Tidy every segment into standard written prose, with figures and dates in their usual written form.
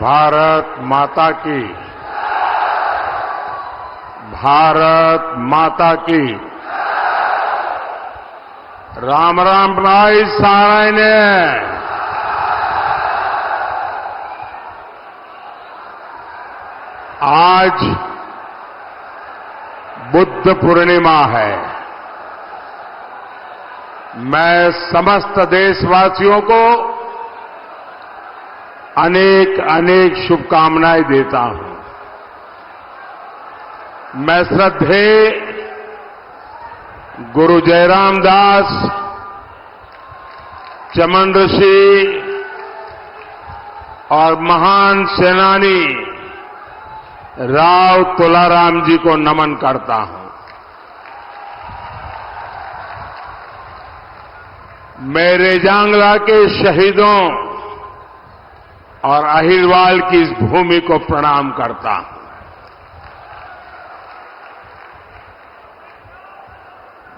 भारत माता की। भारत माता की। राम राम भाई साराय ने। आज बुद्ध पूर्णिमा है। मैं समस्त देशवासियों को अनेक अनेक शुभकामनाएं देता हूं। मैं श्रद्धेय गुरु जयराम दास, चमन ऋषि और महान सेनानी राव तुलाराम जी को नमन करता हूं। मैं रेजांगला के शहीदों और अहिरवाल की इस भूमि को प्रणाम करता हूं।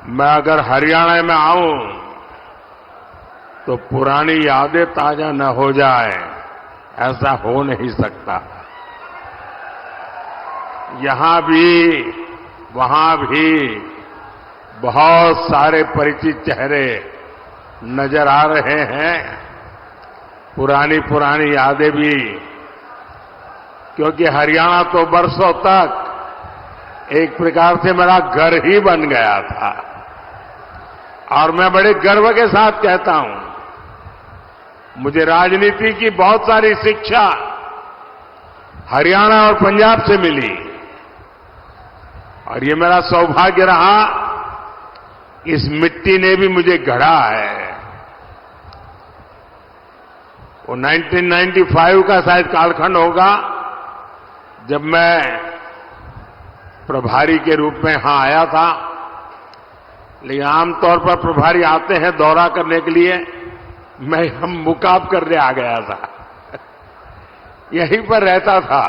मैं अगर हरियाणा में आऊं तो पुरानी यादें ताजा न हो जाए, ऐसा हो नहीं सकता। यहां भी वहां भी बहुत सारे परिचित चेहरे नजर आ रहे हैं। पुरानी पुरानी यादें भी, क्योंकि हरियाणा तो बरसों तक एक प्रकार से मेरा घर ही बन गया था। और मैं बड़े गर्व के साथ कहता हूं, मुझे राजनीति की बहुत सारी शिक्षा हरियाणा और पंजाब से मिली, और ये मेरा सौभाग्य रहा, इस मिट्टी ने भी मुझे गढ़ा है। वो 1995 का शायद कालखंड होगा जब मैं प्रभारी के रूप में यहां आया था। लेकिन आमतौर पर प्रभारी आते हैं दौरा करने के लिए, मैं हम मुकाब करने आ गया था। यहीं पर रहता था।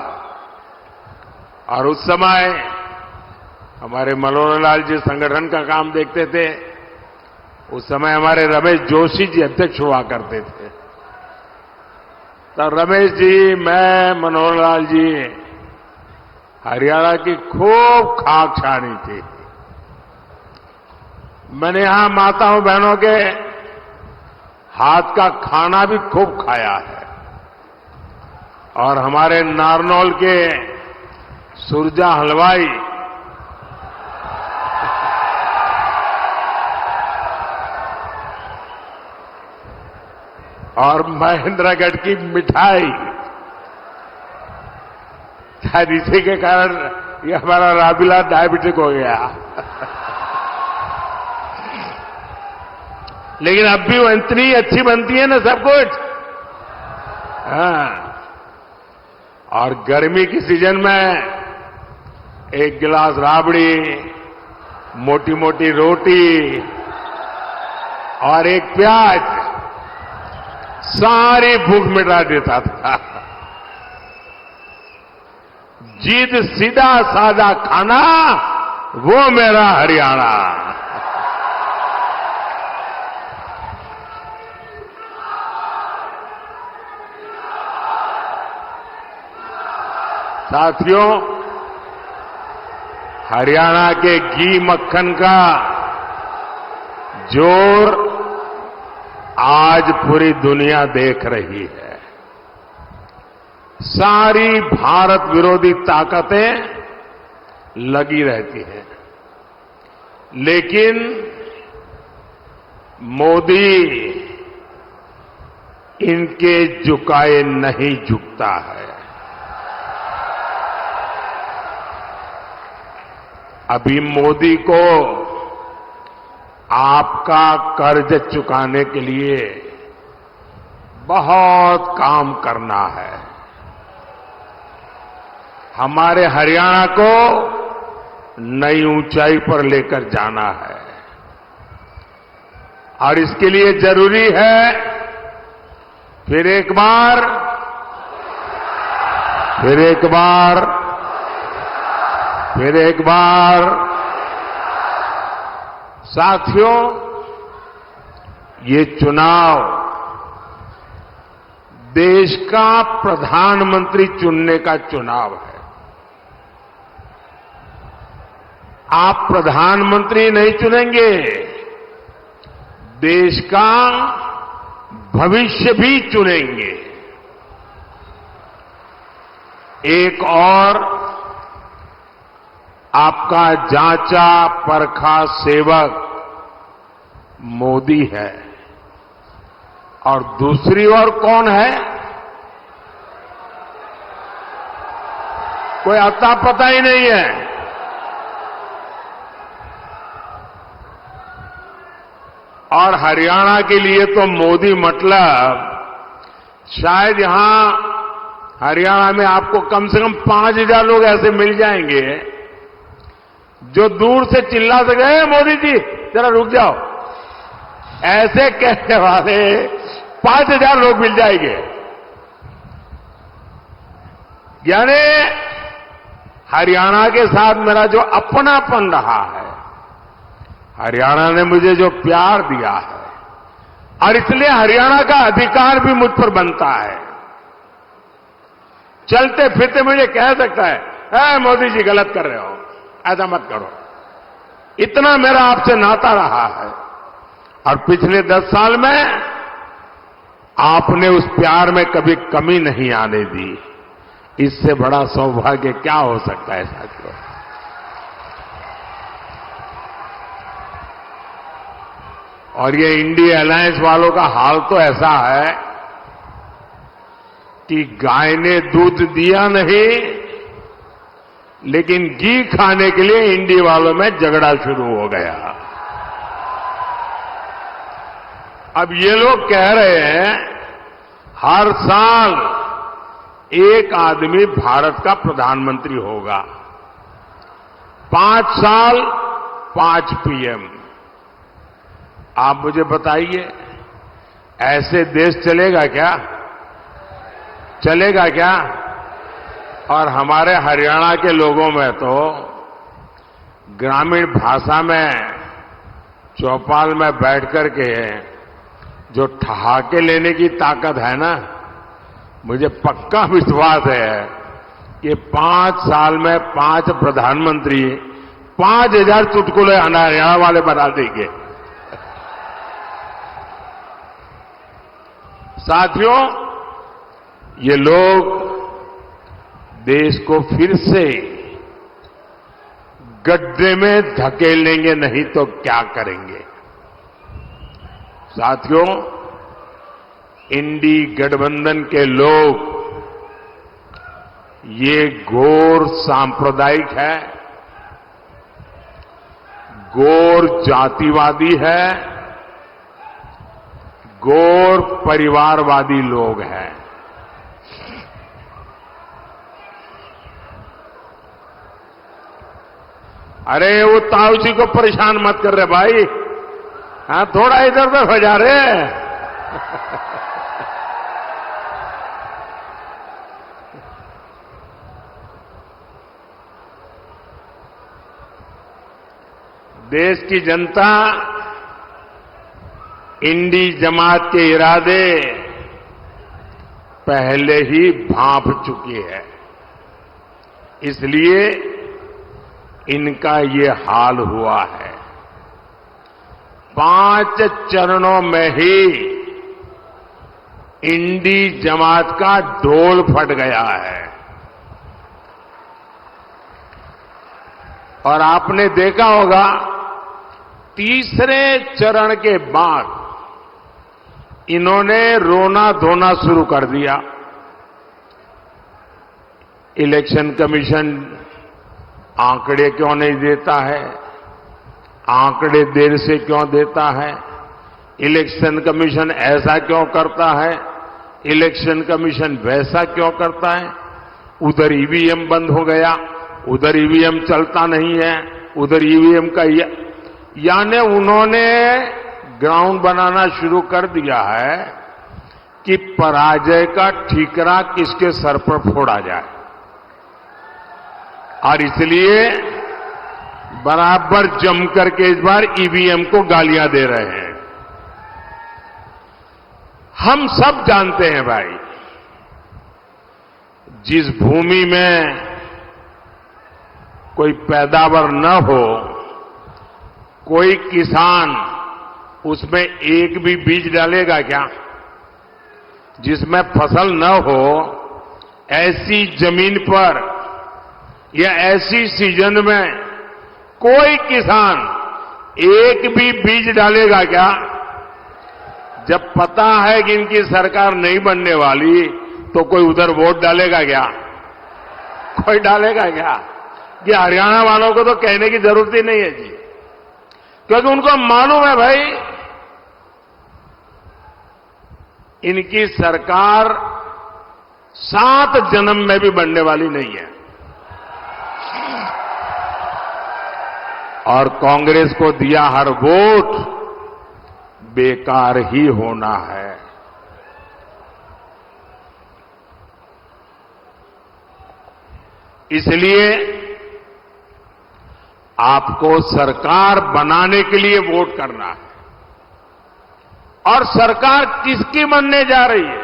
और उस समय हमारे मनोहर लाल जी संगठन का काम देखते थे। उस समय हमारे रमेश जोशी जी अध्यक्ष हुआ करते थे। तो रमेश जी, मैं, मनोहर लाल जी हरियाणा की खूब खाक छानी थी। मैंने यहां माताओं बहनों के हाथ का खाना भी खूब खाया है। और हमारे नारनौल के सुरजा हलवाई और महेंद्रगढ़ की मिठाई, शायद इसी के कारण ये हमारा राबिला डायबिटिक हो गया। लेकिन अब भी वो इतनी अच्छी बनती है ना सब कुछ। हाँ। और गर्मी की सीजन में एक गिलास राबड़ी, मोटी मोटी रोटी और एक प्याज सारी भूख मिटा देता था। जीत सीधा साधा खाना, वो मेरा हरियाणा। साथियों, हरियाणा के घी मक्खन का जोर आज पूरी दुनिया देख रही है। सारी भारत विरोधी ताकतें लगी रहती हैं, लेकिन मोदी इनके झुकाए नहीं झुकता है। अभी मोदी को आपका कर्ज चुकाने के लिए बहुत काम करना है। हमारे हरियाणा को नई ऊंचाई पर लेकर जाना है। और इसके लिए जरूरी है, फिर एक बार फिर एक बार फिर एक बार साथियों, ये चुनाव देश का प्रधानमंत्री चुनने का चुनाव है। आप प्रधानमंत्री नहीं चुनेंगे, देश का भविष्य भी चुनेंगे। एक और आपका जांचा परखा सेवक मोदी है और दूसरी ओर कौन है? कोई अता पता ही नहीं है। और हरियाणा के लिए तो मोदी मतलब शायद यहां हरियाणा में आपको कम से कम 5,000 लोग ऐसे मिल जाएंगे जो दूर से चिल्ला सके, मोदी जी जरा रुक जाओ, ऐसे कहने वाले 5,000 लोग मिल जाएंगे। यानी हरियाणा के साथ मेरा जो अपनापन रहा है, हरियाणा ने मुझे जो प्यार दिया है, और इसलिए हरियाणा का अधिकार भी मुझ पर बनता है। चलते फिरते मुझे कह सकता है, मोदी जी गलत कर रहे हो, ऐसा मत करो। इतना मेरा आपसे नाता रहा है और पिछले 10 साल में आपने उस प्यार में कभी कमी नहीं आने दी। इससे बड़ा सौभाग्य क्या हो सकता है साथियों? और ये इंडिया अलायंस वालों का हाल तो ऐसा है कि गाय ने दूध दिया नहीं, लेकिन घी खाने के लिए इंडी वालों में झगड़ा शुरू हो गया। अब ये लोग कह रहे हैं हर साल एक आदमी भारत का प्रधानमंत्री होगा, 5 साल 5 पीएम। आप मुझे बताइए, ऐसे देश चलेगा क्या? चलेगा क्या? और हमारे हरियाणा के लोगों में तो ग्रामीण भाषा में चौपाल में बैठ करके जो ठहाके लेने की ताकत है ना, मुझे पक्का विश्वास है कि 5 साल में 5 प्रधानमंत्री 5,000 चुटकुले हरियाणा वाले बना देंगे। साथियों, ये लोग देश को फिर से गड्ढे में धकेलेंगे, नहीं तो क्या करेंगे? साथियों, इंडी गठबंधन के लोग ये घोर सांप्रदायिक है, घोर जातिवादी है, घोर परिवारवादी लोग हैं। अरे वो ताऊ जी को परेशान मत कर रहे भाई, हाँ थोड़ा इधर उधर हो जा रहे। देश की जनता इंडी जमात के इरादे पहले ही भांप चुकी है, इसलिए इनका ये हाल हुआ है। 5 चरणों में ही इंडी जमात का ढोल फट गया है। और आपने देखा होगा, तीसरे चरण के बाद इन्होंने रोना धोना शुरू कर दिया। इलेक्शन कमीशन आंकड़े क्यों नहीं देता है, आंकड़े देर से क्यों देता है, इलेक्शन कमीशन ऐसा क्यों करता है, इलेक्शन कमीशन वैसा क्यों करता है। उधर ईवीएम बंद हो गया, उधर ईवीएम चलता नहीं है, उधर ईवीएम का यानी उन्होंने ग्राउंड बनाना शुरू कर दिया है कि पराजय का ठीकरा किसके सर पर फोड़ा जाए। और इसलिए बराबर जम करके इस बार ईवीएम को गालियां दे रहे हैं। हम सब जानते हैं भाई, जिस भूमि में कोई पैदावार न हो, कोई किसान उसमें एक भी बीज डालेगा क्या? जिसमें फसल न हो, ऐसी जमीन पर या ऐसी सीजन में कोई किसान एक भी बीज डालेगा क्या? जब पता है कि इनकी सरकार नहीं बनने वाली, तो कोई उधर वोट डालेगा क्या? कोई डालेगा क्या? कि हरियाणा वालों को तो कहने की जरूरत ही नहीं है जी, क्योंकि उनको मालूम है भाई इनकी सरकार 7 जन्म में भी बनने वाली नहीं है। और कांग्रेस को दिया हर वोट बेकार ही होना है। इसलिए आपको सरकार बनाने के लिए वोट करना है। और सरकार किसकी बनने जा रही है?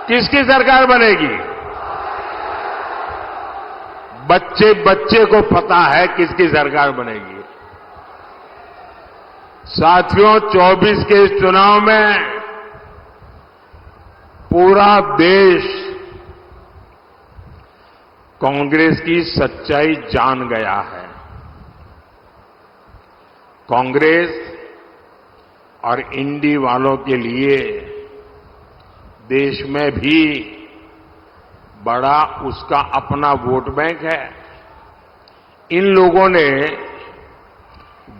किसकी सरकार बनेगी? बच्चे बच्चे को पता है किसकी सरकार बनेगी। साथियों, 24 के इस चुनाव में पूरा देश कांग्रेस की सच्चाई जान गया है। कांग्रेस और इंडी वालों के लिए देश में भी बड़ा उसका अपना वोट बैंक है। इन लोगों ने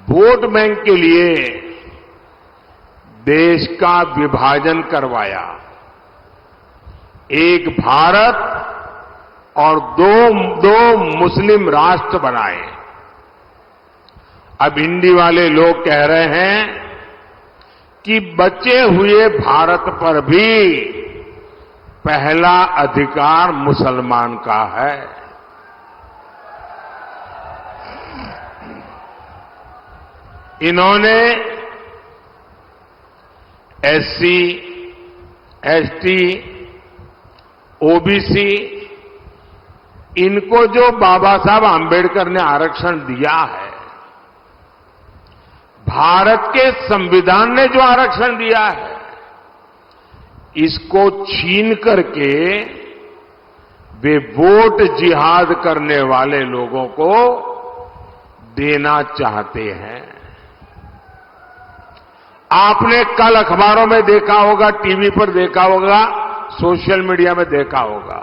वोट बैंक के लिए देश का विभाजन करवाया। एक भारत और दो मुस्लिम राष्ट्र बनाए। अब इंडी वाले लोग कह रहे हैं कि बचे हुए भारत पर भी पहला अधिकार मुसलमान का है। इन्होंने एससी, एसटी, ओबीसी इनको जो बाबा साहब आंबेडकर ने आरक्षण दिया है, भारत के संविधान ने जो आरक्षण दिया है, इसको छीन करके वे वोट जिहाद करने वाले लोगों को देना चाहते हैं। आपने कल अखबारों में देखा होगा, टीवी पर देखा होगा, सोशल मीडिया में देखा होगा,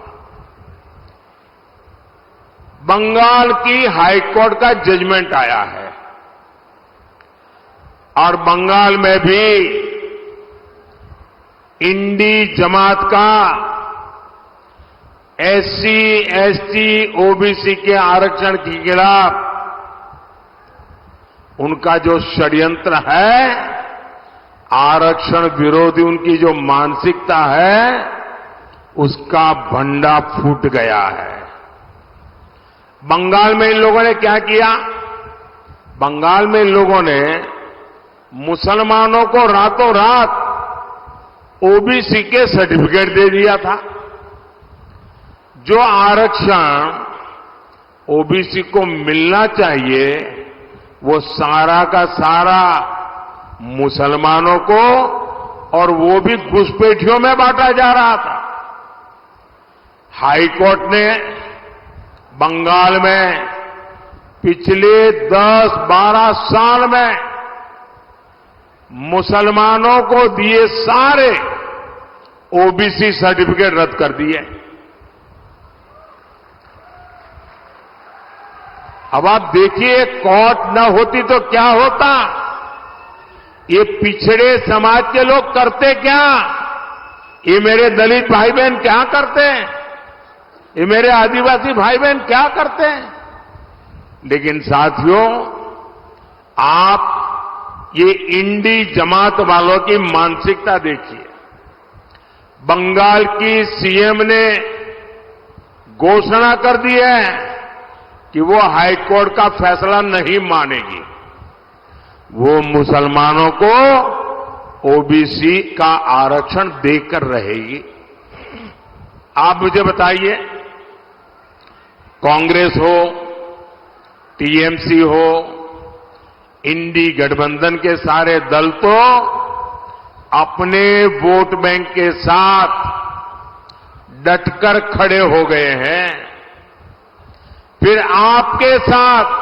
बंगाल की हाईकोर्ट का जजमेंट आया है और बंगाल में भी इंडी जमात का एससी, एसटी, ओबीसी के आरक्षण के खिलाफ उनका जो षड्यंत्र है, आरक्षण विरोधी उनकी जो मानसिकता है, उसका भंडा फूट गया है। बंगाल में इन लोगों ने क्या किया? बंगाल में इन लोगों ने मुसलमानों को रातों रात ओबीसी के सर्टिफिकेट दे दिया था। जो आरक्षण ओबीसी को मिलना चाहिए, वो सारा का सारा मुसलमानों को, और वो भी घुसपैठियों में बांटा जा रहा था। हाईकोर्ट ने बंगाल में पिछले 10-12 साल में मुसलमानों को दिए सारे ओबीसी सर्टिफिकेट रद्द कर दिए। अब आप देखिए, कोर्ट न होती तो क्या होता? ये पिछड़े समाज के लोग करते क्या? ये मेरे दलित भाई बहन क्या करते हैं? ये मेरे आदिवासी भाई बहन क्या करते हैं? लेकिन साथियों, आप ये इंडी जमात वालों की मानसिकता देखिए। बंगाल की सीएम ने घोषणा कर दी है कि वो हाईकोर्ट का फैसला नहीं मानेगी। वो मुसलमानों को ओबीसी का आरक्षण देकर रहेगी। आप मुझे बताइए, कांग्रेस हो, टीएमसी हो, इंडी गठबंधन के सारे दल तो अपने वोट बैंक के साथ डटकर खड़े हो गए हैं। फिर आपके साथ,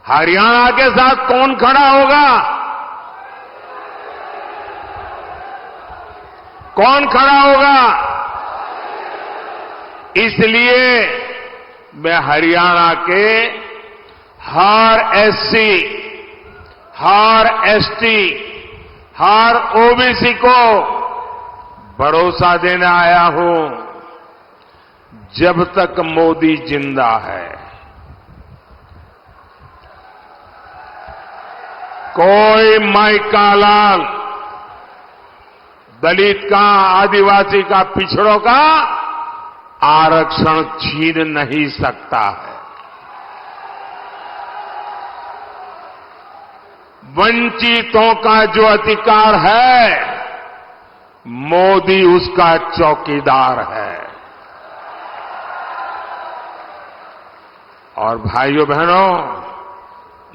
हरियाणा के साथ कौन खड़ा होगा? कौन खड़ा होगा? इसलिए मैं हरियाणा के हर एससी, हर एसटी, हर ओबीसी को भरोसा देने आया हूं, जब तक मोदी जिंदा है, कोई माई का लाल, दलित का, आदिवासी का, पिछड़ों का आरक्षण छीन नहीं सकता है। वंचितों का जो अधिकार है, मोदी उसका चौकीदार है। और भाइयों बहनों,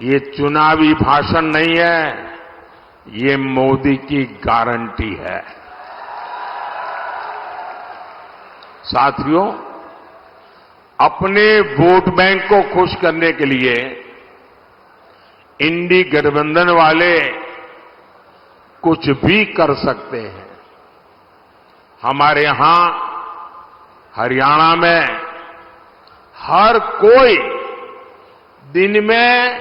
ये चुनावी भाषण नहीं है, ये मोदी की गारंटी है। साथियों, अपने वोट बैंक को खुश करने के लिए इंडी गठबंधन वाले कुछ भी कर सकते हैं। हमारे यहां हरियाणा में हर कोई दिन में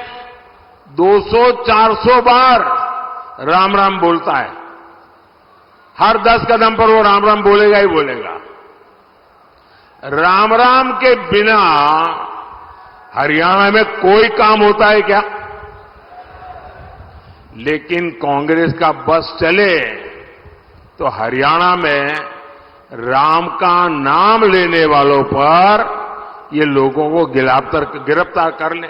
200-400 बार राम राम बोलता है। हर 10 कदम पर वो राम राम बोलेगा ही बोलेगा। राम राम के बिना हरियाणा में कोई काम होता है क्या? लेकिन कांग्रेस का बस चले तो हरियाणा में राम का नाम लेने वालों पर ये लोगों को गिरफ्तार कर ले।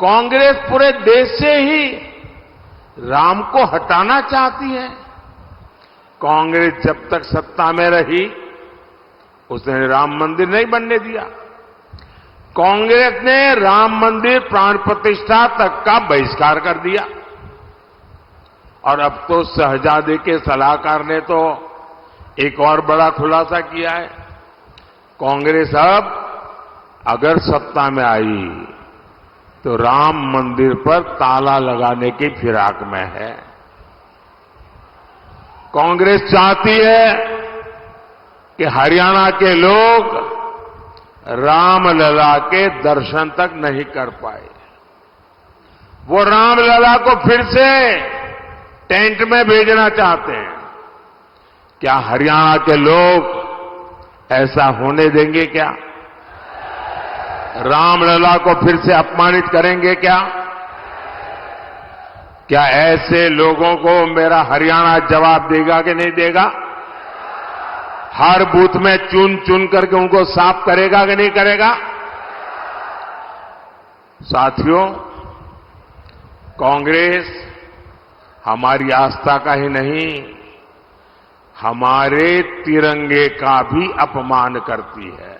कांग्रेस पूरे देश से ही राम को हटाना चाहती है। कांग्रेस जब तक सत्ता में रही, उसने राम मंदिर नहीं बनने दिया। कांग्रेस ने राम मंदिर प्राण प्रतिष्ठा तक का बहिष्कार कर दिया। और अब तो शहजादे के सलाहकार ने तो एक और बड़ा खुलासा किया है। कांग्रेस अब अगर सत्ता में आई तो राम मंदिर पर ताला लगाने की फिराक में है। कांग्रेस चाहती है कि हरियाणा के लोग रामलला के दर्शन तक नहीं कर पाए। वो रामलला को फिर से टेंट में भेजना चाहते हैं। क्या हरियाणा के लोग ऐसा होने देंगे क्या? रामलला को फिर से अपमानित करेंगे क्या? क्या ऐसे लोगों को मेरा हरियाणा जवाब देगा कि नहीं देगा? हर बूथ में चुन चुन करके उनको साफ करेगा कि नहीं करेगा? साथियों, कांग्रेस हमारी आस्था का ही नहीं, हमारे तिरंगे का भी अपमान करती है।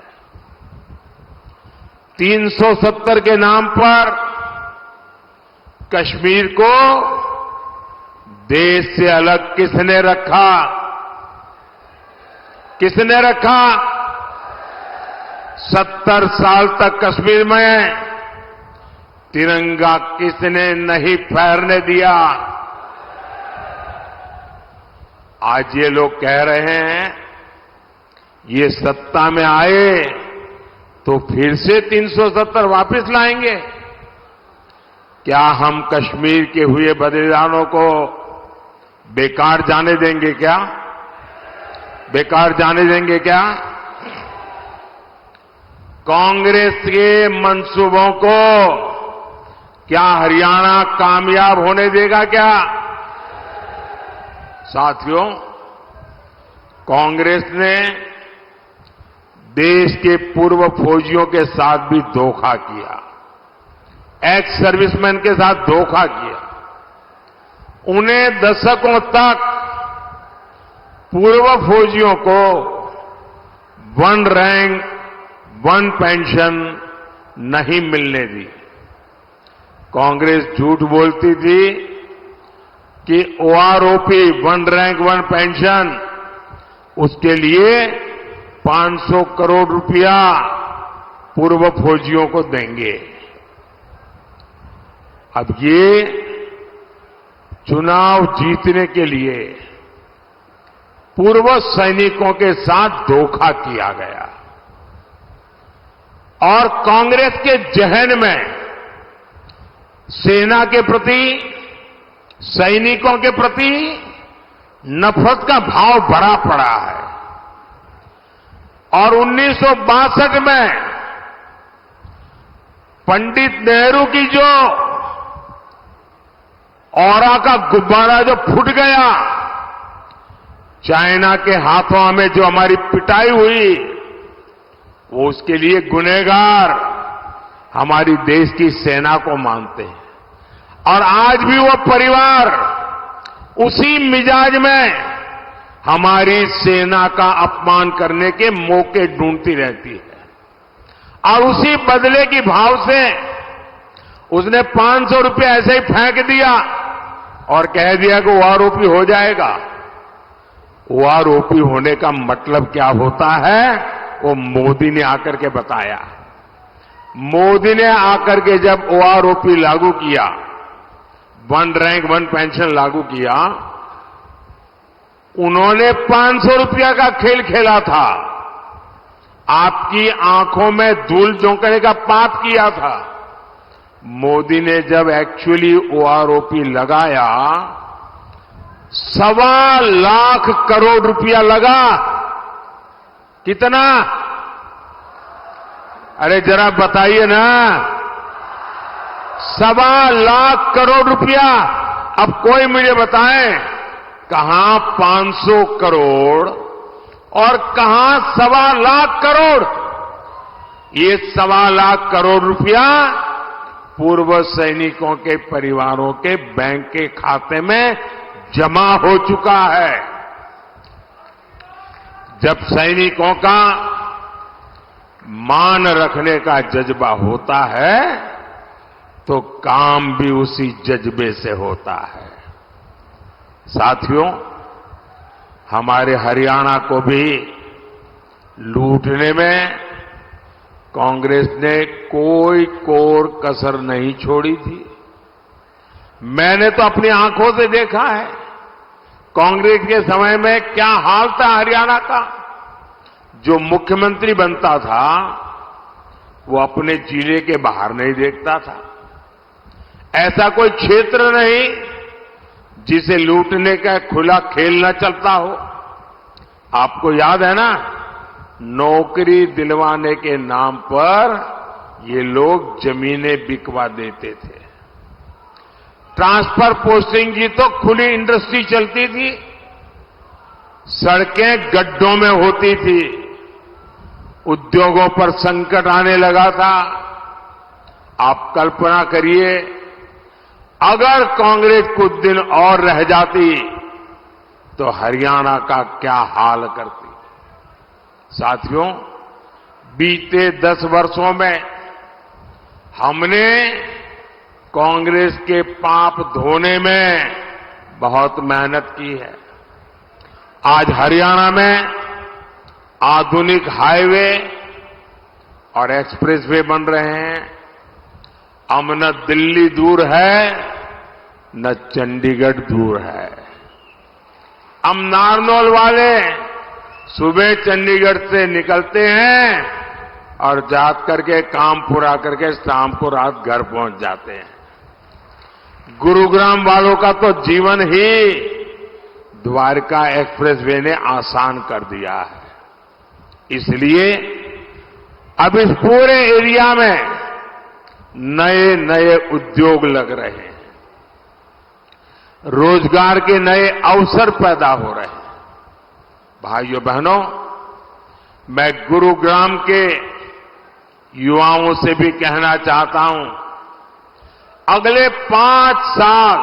370 के नाम पर कश्मीर को देश से अलग किसने रखा? किसने रखा? 70 साल तक कश्मीर में तिरंगा किसने नहीं फहरने दिया? आज ये लोग कह रहे हैं ये सत्ता में आए तो फिर से 370 वापस लाएंगे। क्या हम कश्मीर के हुए बलिदानों को बेकार जाने देंगे क्या? बेकार जाने देंगे क्या? कांग्रेस के मंसूबों को क्या हरियाणा कामयाब होने देगा क्या? साथियों, कांग्रेस ने देश के पूर्व फौजियों के साथ भी धोखा किया, एक्स सर्विसमैन के साथ धोखा किया। उन्हें दशकों तक पूर्व फौजियों को वन रैंक वन पेंशन नहीं मिलने दी। कांग्रेस झूठ बोलती थी कि OROP one rank one pension उसके लिए 500 करोड़ रुपया पूर्व फौजियों को देंगे। अब ये चुनाव जीतने के लिए पूर्व सैनिकों के साथ धोखा किया गया और कांग्रेस के जहन में सेना के प्रति, सैनिकों के प्रति नफरत का भाव भरा पड़ा है। और 1962 में पंडित नेहरू की जो औरा का गुब्बारा जो फूट गया, चाइना के हाथों में जो हमारी पिटाई हुई, वो उसके लिए गुनहगार हमारी देश की सेना को मानते हैं। और आज भी वो परिवार उसी मिजाज में हमारी सेना का अपमान करने के मौके ढूंढती रहती है और उसी बदले की भाव से उसने 500 रुपये ऐसे ही फेंक दिया और कह दिया कि ओआरओपी हो जाएगा। ओआरओपी होने का मतलब क्या होता है वो मोदी ने आकर के बताया। मोदी ने आकर के जब ओआरओपी लागू किया, वन रैंक वन पेंशन लागू किया, उन्होंने 500 रुपया का खेल खेला था, आपकी आंखों में धूल झोंकने का पाप किया था। मोदी ने जब एक्चुअली ओआरओपी लगाया, 1.25 लाख करोड़ रुपया लगा। कितना? अरे जरा बताइए ना, 1.25 लाख करोड़ रुपया। अब कोई मुझे बताए कहां 500 करोड़ और कहां 1.25 लाख करोड़? ये 1.25 लाख करोड़ रुपया पूर्व सैनिकों के परिवारों के बैंक के खाते में जमा हो चुका है। जब सैनिकों का मान रखने का जज्बा होता है तो काम भी उसी जज्बे से होता है। साथियों, हमारे हरियाणा को भी लूटने में कांग्रेस ने कोई कोर कसर नहीं छोड़ी थी। मैंने तो अपनी आंखों से देखा है कांग्रेस के समय में क्या हाल था हरियाणा का। जो मुख्यमंत्री बनता था वो अपने जिले के बाहर नहीं देखता था। ऐसा कोई क्षेत्र नहीं जिसे लूटने का खुला खेल न चलता हो। आपको याद है ना, नौकरी दिलवाने के नाम पर ये लोग जमीनें बिकवा देते थे। ट्रांसफर पोस्टिंग की तो खुली इंडस्ट्री चलती थी, सड़कें गड्ढों में होती थी, उद्योगों पर संकट आने लगा था। आप कल्पना करिए, अगर कांग्रेस कुछ दिन और रह जाती तो हरियाणा का क्या हाल करती। साथियों, बीते 10 वर्षों में हमने कांग्रेस के पाप धोने में बहुत मेहनत की है। आज हरियाणा में आधुनिक हाईवे और एक्सप्रेसवे बन रहे हैं। अब न दिल्ली दूर है न चंडीगढ़ दूर है। हम नारनौल वाले सुबह चंडीगढ़ से निकलते हैं और जात करके काम पूरा करके शाम को रात घर पहुंच जाते हैं। गुरुग्राम वालों का तो जीवन ही द्वारका एक्सप्रेसवे ने आसान कर दिया है। इसलिए अब इस पूरे एरिया में नए नए उद्योग लग रहे हैं, रोजगार के नए अवसर पैदा हो रहे हैं। भाइयों बहनों, मैं गुरुग्राम के युवाओं से भी कहना चाहता हूं, अगले 5 साल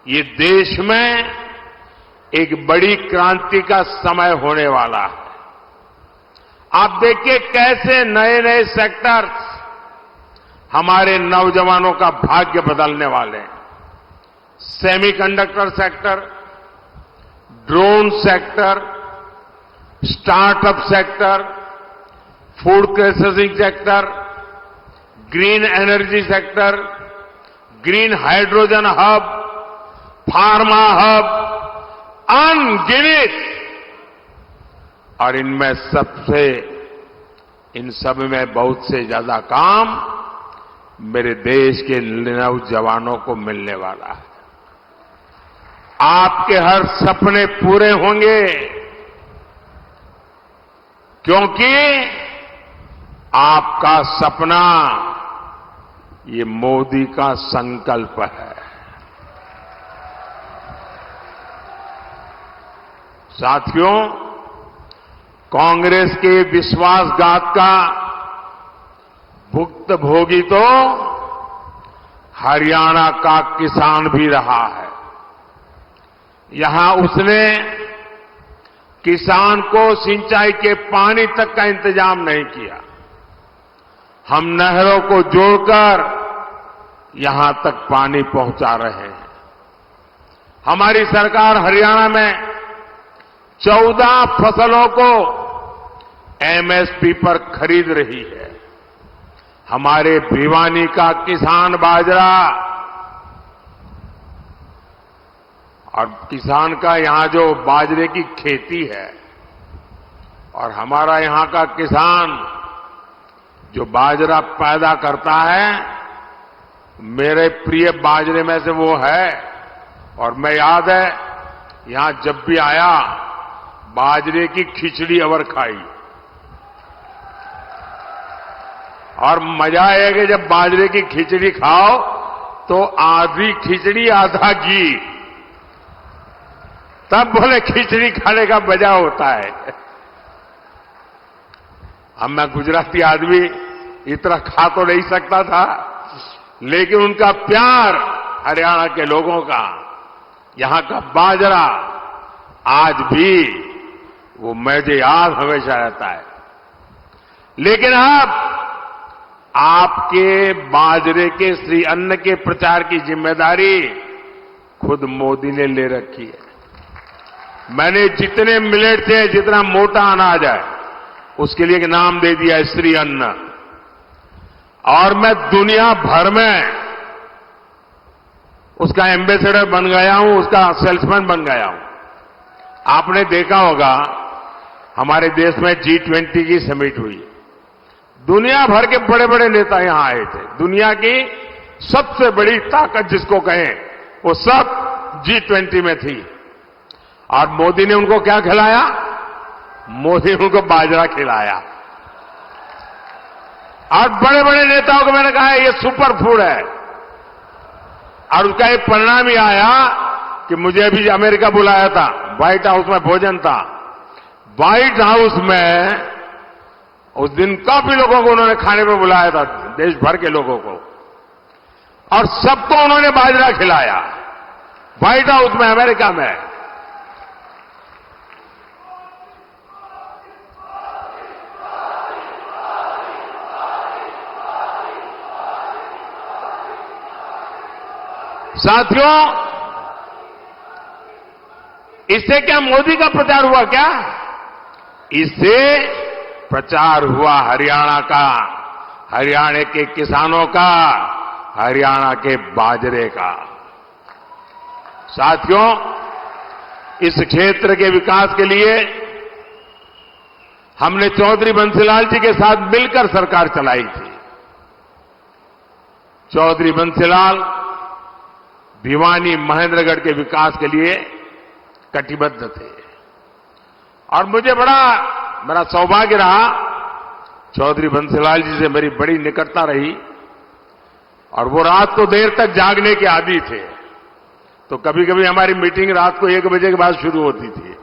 ये देश में एक बड़ी क्रांति का समय होने वाला है। आप देखिए कैसे नए नए सेक्टर्स हमारे नौजवानों का भाग्य बदलने वाले हैं। Semiconductor sector, drone sector, startup sector, food processing sector, green energy sector, green hydrogen hub, pharma hub, अनगिनत। और इन सब में बहुत से ज्यादा काम मेरे देश के नौजवानों को मिलने वाला है। आपके हर सपने पूरे होंगे, क्योंकि आपका सपना ये मोदी का संकल्प है। साथियों, कांग्रेस के विश्वासघात का भुक्तभोगी तो हरियाणा का किसान भी रहा है। यहां उसने किसान को सिंचाई के पानी तक का इंतजाम नहीं किया। हम नहरों को जोड़कर यहां तक पानी पहुंचा रहे हैं। हमारी सरकार हरियाणा में 14 फसलों को एमएसपी पर खरीद रही है। हमारे भिवानी का किसान बाजरा और किसान का यहां जो बाजरे की खेती है और हमारा यहां का किसान जो बाजरा पैदा करता है, मेरे प्रिय बाजरे में से वो है। और मैं याद है यहां जब भी आया बाजरे की खिचड़ी अवर खाई। और मजा है कि जब बाजरे की खिचड़ी खाओ तो आधी खिचड़ी आधा घी, तब बोले खिचड़ी खाने का मजा होता है। अब मैं गुजराती आदमी इतना खा तो नहीं सकता था, लेकिन उनका प्यार हरियाणा के लोगों का, यहां का बाजरा आज भी वो मुझे याद हमेशा रहता है। लेकिन अब आपके बाजरे के श्री अन्न के प्रचार की जिम्मेदारी खुद मोदी ने ले रखी है। मैंने जितने मिलेट थे, जितना मोटा अनाज है, उसके लिए एक नाम दे दिया है श्री अन्न। और मैं दुनिया भर में उसका एम्बेसडर बन गया हूं, उसका सेल्समैन बन गया हूं। आपने देखा होगा हमारे देश में G20 की समिट हुई। दुनिया भर के बड़े बड़े नेता यहां आए थे। दुनिया की सबसे बड़ी ताकत जिसको कहें, वो सब G20 में थी। और मोदी ने उनको क्या खिलाया? मोदी ने उनको बाजरा खिलाया। और बड़े बड़े नेताओं को मैंने कहा ये सुपर फूड है। और उसका एक परिणाम ही आया कि मुझे अभी अमेरिका बुलाया था, व्हाइट हाउस में भोजन था। व्हाइट हाउस में उस दिन काफी लोगों को उन्होंने खाने पे बुलाया था, देश भर के लोगों को, और सबको उन्होंने बाजरा खिलाया व्हाइट हाउस में, अमेरिका में। साथियों, इससे क्या मोदी का प्रचार हुआ क्या? इससे प्रचार हुआ हरियाणा का, हरियाणा के किसानों का, हरियाणा के बाजरे का। साथियों, इस क्षेत्र के विकास के लिए हमने चौधरी बंसीलाल जी के साथ मिलकर सरकार चलाई थी। चौधरी बंसीलाल भिवानी महेंद्रगढ़ के विकास के लिए कटिबद्ध थे। और मुझे मेरा सौभाग्य रहा, चौधरी बंसीलाल जी से मेरी बड़ी निकटता रही। और वो रात को देर तक जागने के आदी थे। तो कभी कभी हमारी मीटिंग रात को 1 बजे के बाद शुरू होती थी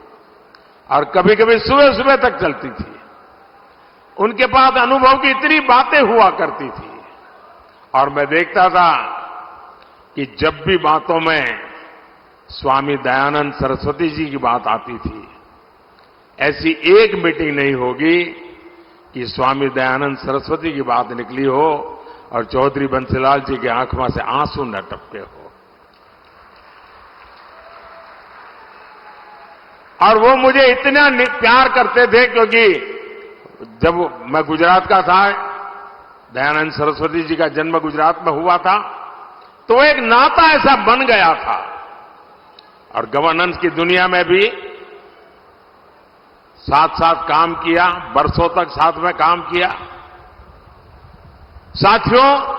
और कभी कभी सुबह सुबह तक चलती थी। उनके पास अनुभव की इतनी बातें हुआ करती थी। और मैं देखता था कि जब भी बातों में स्वामी दयानंद सरस्वती जी की बात आती थी। ऐसी एक मीटिंग नहीं होगी कि स्वामी दयानंद सरस्वती की बात निकली हो और चौधरी बंसीलाल जी की आंखों से आंसू न टपके हो। और वो मुझे इतना प्यार करते थे क्योंकि जब मैं गुजरात का था, दयानंद सरस्वती जी का जन्म गुजरात में हुआ था, तो एक नाता ऐसा बन गया था। और गवर्नेंस की दुनिया में भी साथ साथ काम किया, बरसों तक साथ में काम किया। साथियों,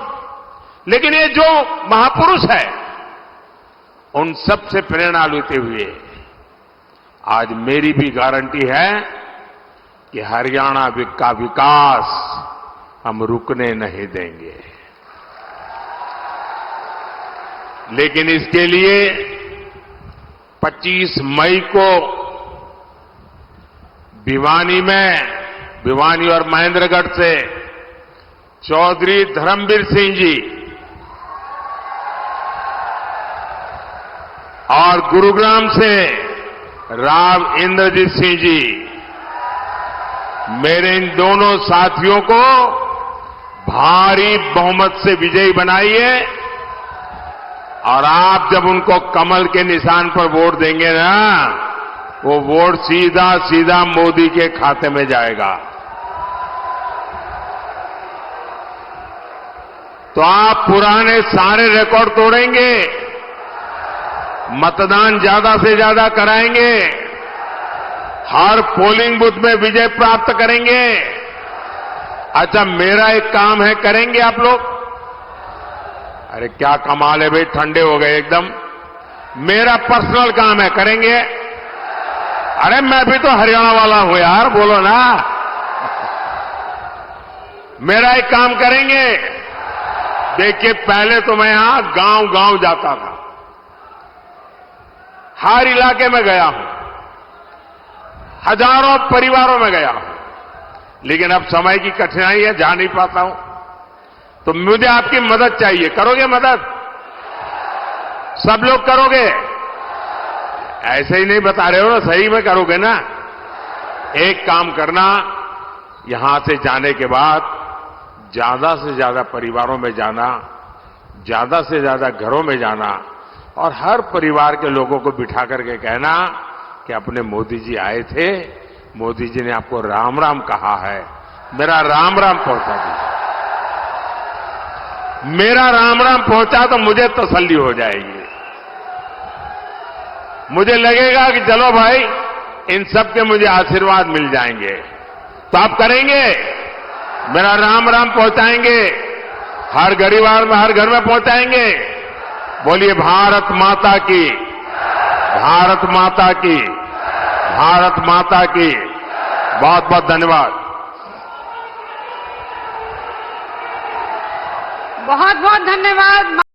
लेकिन ये जो महापुरुष है, उन सब से प्रेरणा लेते हुए आज मेरी भी गारंटी है कि हरियाणा का विकास हम रुकने नहीं देंगे। लेकिन इसके लिए 25 मई को भिवानी और महेंद्रगढ़ से चौधरी धर्मवीर सिंह जी और गुरुग्राम से राव इंद्रजीत सिंह जी, मेरे इन दोनों साथियों को भारी बहुमत से विजयी बनाइए और आप जब उनको कमल के निशान पर वोट देंगे ना, वो वोट सीधा सीधा मोदी के खाते में जाएगा। तो आप पुराने सारे रिकॉर्ड तोड़ेंगे, मतदान ज्यादा से ज्यादा कराएंगे, हर पोलिंग बूथ में विजय प्राप्त करेंगे। अच्छा, मेरा एक काम है, करेंगे आप लोग? अरे क्या कमाल है भाई, ठंडे हो गए एकदम। मेरा पर्सनल काम है, करेंगे? अरे मैं भी तो हरियाणा वाला हूं यार, बोलो ना। मेरा एक काम करेंगे। देखिए, पहले तो मैं यहां गांव गांव जाता था, हर इलाके में गया हूं, हजारों परिवारों में गया हूं, लेकिन अब समय की कठिनाई है, जा नहीं पाता हूं। तो मुझे आपकी मदद चाहिए। करोगे मदद? सब लोग करोगे? ऐसे ही नहीं बता रहे हो ना, सही में करोगे ना? एक काम करना, यहां से जाने के बाद ज्यादा से ज्यादा परिवारों में जाना, ज्यादा से ज्यादा घरों में जाना और हर परिवार के लोगों को बिठा करके कहना कि अपने मोदी जी आए थे, मोदी जी ने आपको राम राम कहा है, मेरा राम राम पहुंचा दीजिए। मेरा राम राम पहुंचा तो मुझे तसल्ली हो जाएगी। मुझे लगेगा कि चलो भाई, इन सब के मुझे आशीर्वाद मिल जाएंगे। तो आप करेंगे? मेरा राम राम पहुंचाएंगे, हर परिवार में, हर घर में पहुंचाएंगे। बोलिए भारत माता की, भारत माता की, भारत माता की। बहुत बहुत धन्यवाद। बहुत बहुत धन्यवाद।